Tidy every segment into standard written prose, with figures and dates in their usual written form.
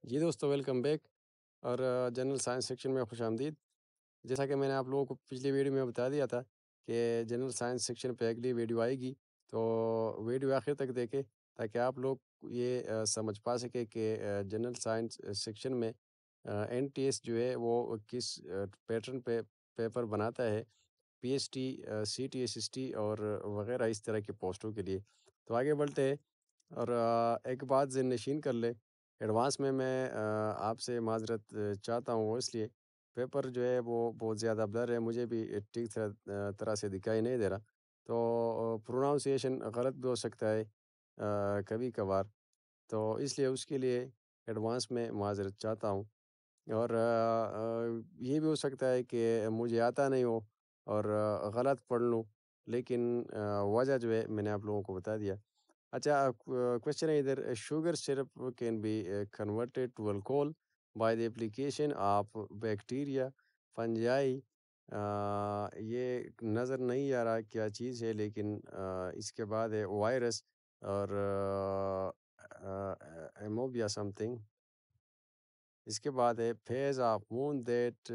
جی دوستو welcome back اور general science section میں خوش آمدید۔ جیسا کہ میں نے آپ لوگوں کو پچھلی ویڈیو میں بتا دیا تھا کہ جنرل سائنس سیکشن پہ اگلی ویڈیو آئے گی، تو ویڈیو آخر تک دیکھیں تاکہ آپ لوگ یہ سمجھ پا سکے کہ جنرل سائنس سیکشن میں این ٹی ایس جو ہے وہ کس پیٹرن پہ پیپر بناتا ہے، P S T, C T S S T اور وغیرہ اس طرح کی پوسٹوں کے لیے۔ تو آگے بڑھتے ہیں اور ایک بات ذہن نشین کر لے، ایڈوانس میں آپ سے معذرت چاہتا ہوں، وہ اس لیے پیپر جو ہے وہ بہت زیادہ بلر ہے، مجھے بھی ٹھیک طرح سے دکھائی نہیں دے رہا، تو پروناؤنسیشن غلط بھی ہو سکتا ہے کبھی کبھار، تو اس لیے اس کے لیے ایڈوانس میں معذرت چاہتا ہوں۔ اور یہ بھی ہو سکتا ہے کہ مجھے آتا نہیں ہو اور غلط پڑھ لوں، لیکن وجہ جو ہے میں نے آپ لوگوں کو بتا دیا۔ اچھا، کوشچن ہے ادھر، sugar syrup can be converted to alcohol by the application of bacteria fungi. یہ نظر نہیں آ رہا کیا چیز ہے، لیکن اس کے بعد ہے وائرس اور ایموبیا سم تھنگ، اس کے بعد ہے phase of moon that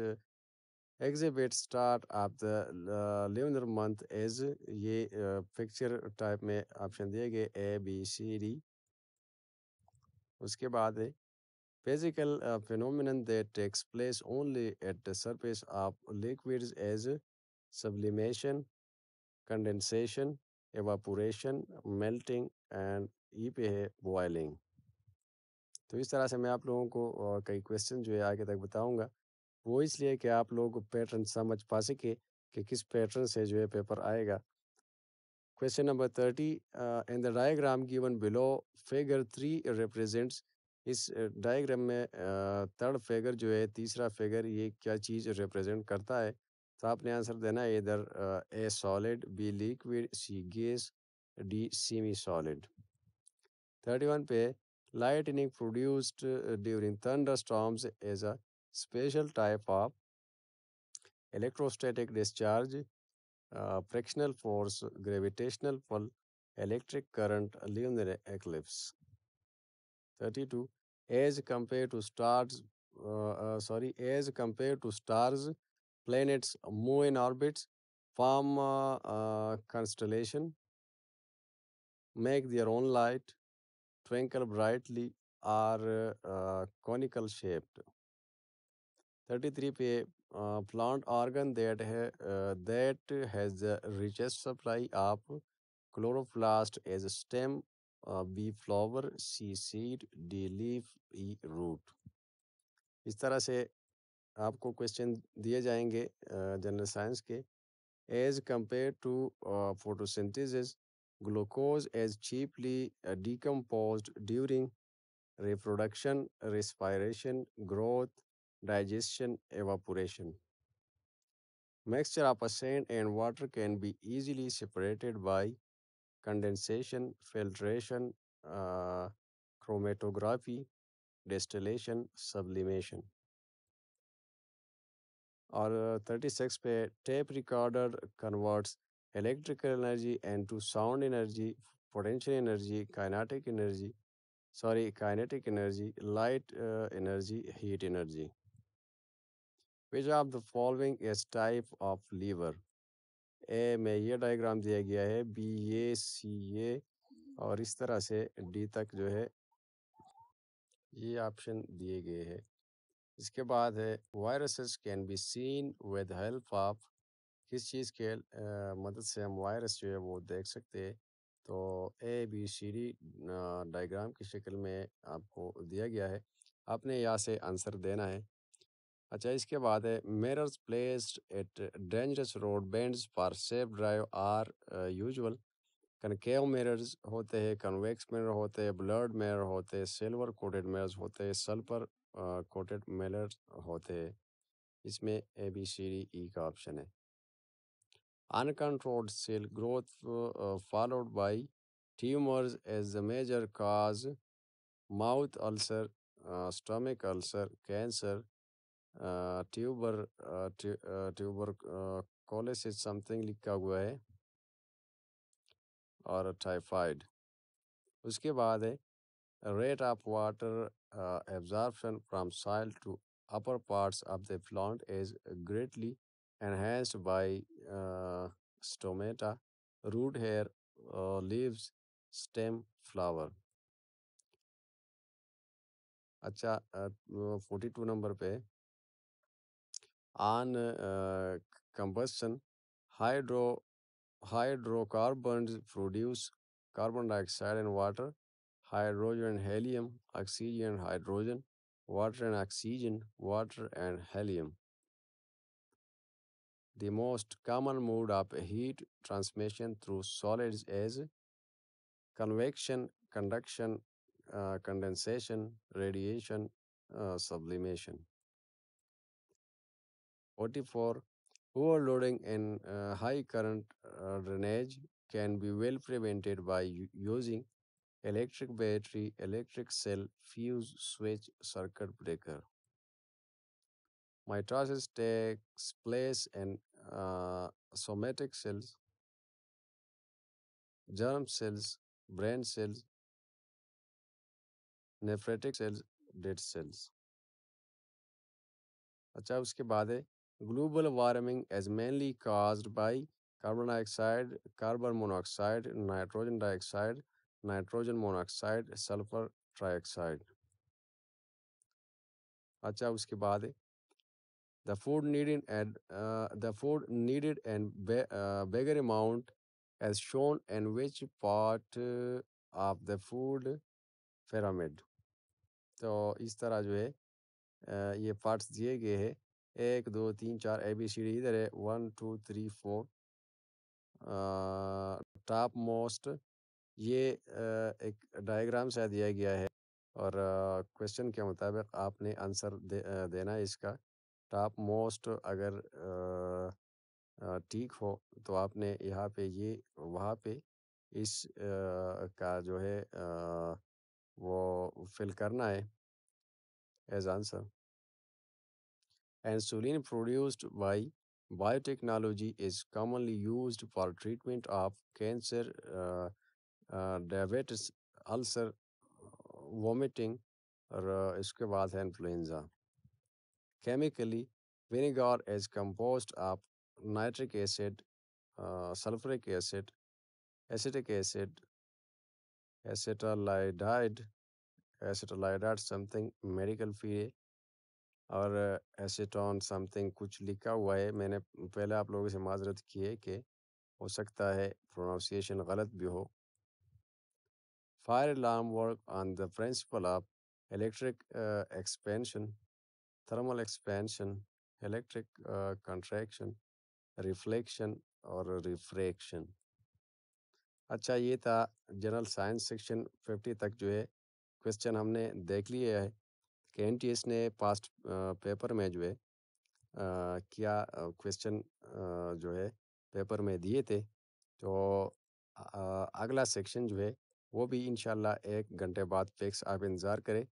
exhibit start of the lunar month as, یہ پکچر ٹائپ میں آپشن دیے گئے اے بی سی ڈی۔ اس کے بعد ہے physical phenomenon that takes place only at the surface of liquids as sublimation, condensation, evaporation, melting and یہ پہ ہے boiling۔ تو اس طرح سے میں آپ لوگوں کو کئی کویسچن جو ہے آگے تک بتاؤں گا، وہ اس لیے کہ آپ لوگ پیٹرن سمجھ پا سکے کہ کس پیٹرن سے جو ہے پیپر آئے گا۔ Question number 30, in the diagram given below, figure 3 represents، us diagram میں تھرڈ فگر جو ہے، تیسرا فگر، یہ کیا چیز ریپرزینٹ کرتا ہے؟ تو آپ نے آنسر دینا ہے ادھر A solid, B liquid, C gas, D semi solid. 31 پہ lightning produced during thunderstorms as a special type of electrostatic discharge, frictional force, gravitational pull, electric current, lunar eclipse۔ 32 as compared to stars, planets move in orbits, form constellation, make their own light, twinkle brightly, are conical shaped۔ 33 پہ plant organ that has the richest supply of chloroplast as stem, B flower, C seed, D leaf, E root۔ اس طرح سے آپ کو question دیے جائیں گے general science کے۔ As compared to photosynthesis, glucose is cheaply decomposed during reproduction, respiration, growth, digestion, evaporation۔ Mixture of sand and water can be easily separated by condensation, filtration, chromatography, distillation, sublimation۔ اور 36 پہ tape recorder converts electrical energy into sound energy, potential energy, kinetic energy, light energy, heat energy۔ Which of the following is type of lever؟ اے میں یہ diagram دیا گیا ہے، be یہ، سی یہ، اور اس طرح سے ڈی تک جو ہے یہ آپشن دیے گئے ہیں۔ اس کے بعد ہے viruses can be seen with help of, کس چیز کے مدد سے ہم وائرس جو ہے وہ دیکھ سکتے ہیں؟ تو اے بی سی ڈی ڈائیگرام کی شکل میں آپ کو دیا گیا ہے، آپ نے یہاں سے آنسر دینا ہے۔ اچھا، اس کے بعد ہے mirrors placed at dangerous road bends for safe drive are usual۔ کنکیو mirrors ہوتے ہیں، کنویکس mirror ہوتے ہیں، blurred mirror ہوتے ہیں، silver coated mirrors ہوتے ہیں، sulfur coated mirrors ہوتے ہیں۔ اس میں اے بی سی ڈی ای کا آپشن ہے۔ uncontrolled cell growth followed by tumors as the major cause، mouth ulcer، stomach ulcer، cancer، tuberculosis some thing لکھا ہوا ہے، اور ٹائفائڈ۔ اس کے بعد ہے rate of water absorption from soil to upper parts of the plant is greatly enhanced by stomata, root hair, leaves, stem, flower. اچھا 42 number پہ on combustion hydrocarbons produce carbon dioxide and water, hydrogen and helium, oxygen and hydrogen, water and oxygen, water and helium. The most common mode of heat transmission through solids is convection, conduction, condensation, radiation, sublimation. 44. Overloading in high current drainage can be well prevented by using electric battery, electric cell, fuse, switch, circuit breaker. Mitosis takes place in somatic cells, germ cells, brain cells, nephrotic cells, dead cells. اچھا اس کے بعد ہے global warming is mainly caused by carbon dioxide, carbon monoxide, nitrogen dioxide, nitrogen monoxide, sulphur trioxide. اچھا اس کے بعد ہے the food needed and bigger amount as shown in which part of the food pyramid. تو اس طرح جو ہے یہ پارٹس دیے گئے ہیں 1 2 3 4 ABCD ادھر ہے 1 2 3 4 ٹاپ موسٹ. یہ ایک ڈائیگرام سے دیا گیا ہے اور کویشچن کے مطابق آپ نے آنسر دینا ہے اس کا. ٹاپ موسٹ اگر ٹھیک ہو تو آپ نے یہاں پہ یہ وہاں پہ اس کا جو ہے وہ فل کرنا ہے as answer. Insulin produced by biotechnology is commonly used for treatment of cancer, diabetes, ulcer, vomiting اور اس کے بعد ہے influenza. Chemically, vinegar is composed of nitric acid, sulfuric acid, acetic acid, acetylidide something medical fee ہے اور acetone something کچھ لکھا ہوا ہے. میں نے پہلے آپ لوگوں سے معذرت کی ہے کہ ہو سکتا ہے پروننسیشن غلط بھی ہو. Fire alarm work on the principle of electric expansion, thermal expansion, electric contraction, reflection اور ریفریکشن. اچھا یہ تھا جنرل سائنس سیکشن 50 تک جو ہے کویشچن ہم نے دیکھ لیا ہے کہ این ٹی ایس نے پاسٹ پیپر میں جو ہے کیا کویشچن جو ہے پیپر میں دیے تھے. تو اگلا سیکشن جو ہے وہ بھی انشاءاللہ 1 گھنٹے بعد فکس آپ انتظار کریں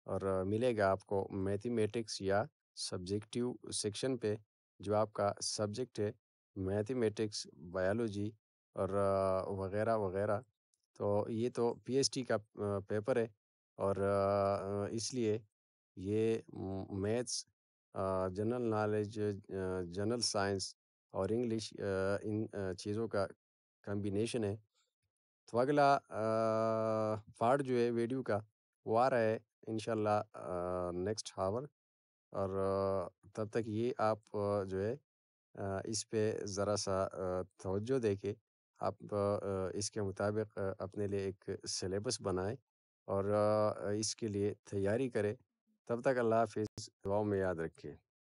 اور ملے گا آپ کو میتھمیٹکس یا سبجیکٹیو سیکشن پہ جو آپ کا سبجیکٹ ہے میتھمیٹکس، بایولوجی اور وغیرہ وغیرہ. تو یہ تو پی ایچ ڈی کا پیپر ہے اور اس لیے یہ maths, general knowledge, general science اور انگلش ان چیزوں کا کمبینیشن ہے. تو اگلا پارٹ جو ہے ویڈیو کا وہ آ رہا ہے انشاءاللہ نیکسٹ ہاور. اور تب تک یہ آپ جو ہے اس پہ ذرا سا توجہ دے کے آپ اس کے مطابق اپنے لیے ایک سلیبس بنائیں اور اس کے لیے تیاری کریں. تب تک اللہ حافظ، دعاؤں میں یاد رکھیں.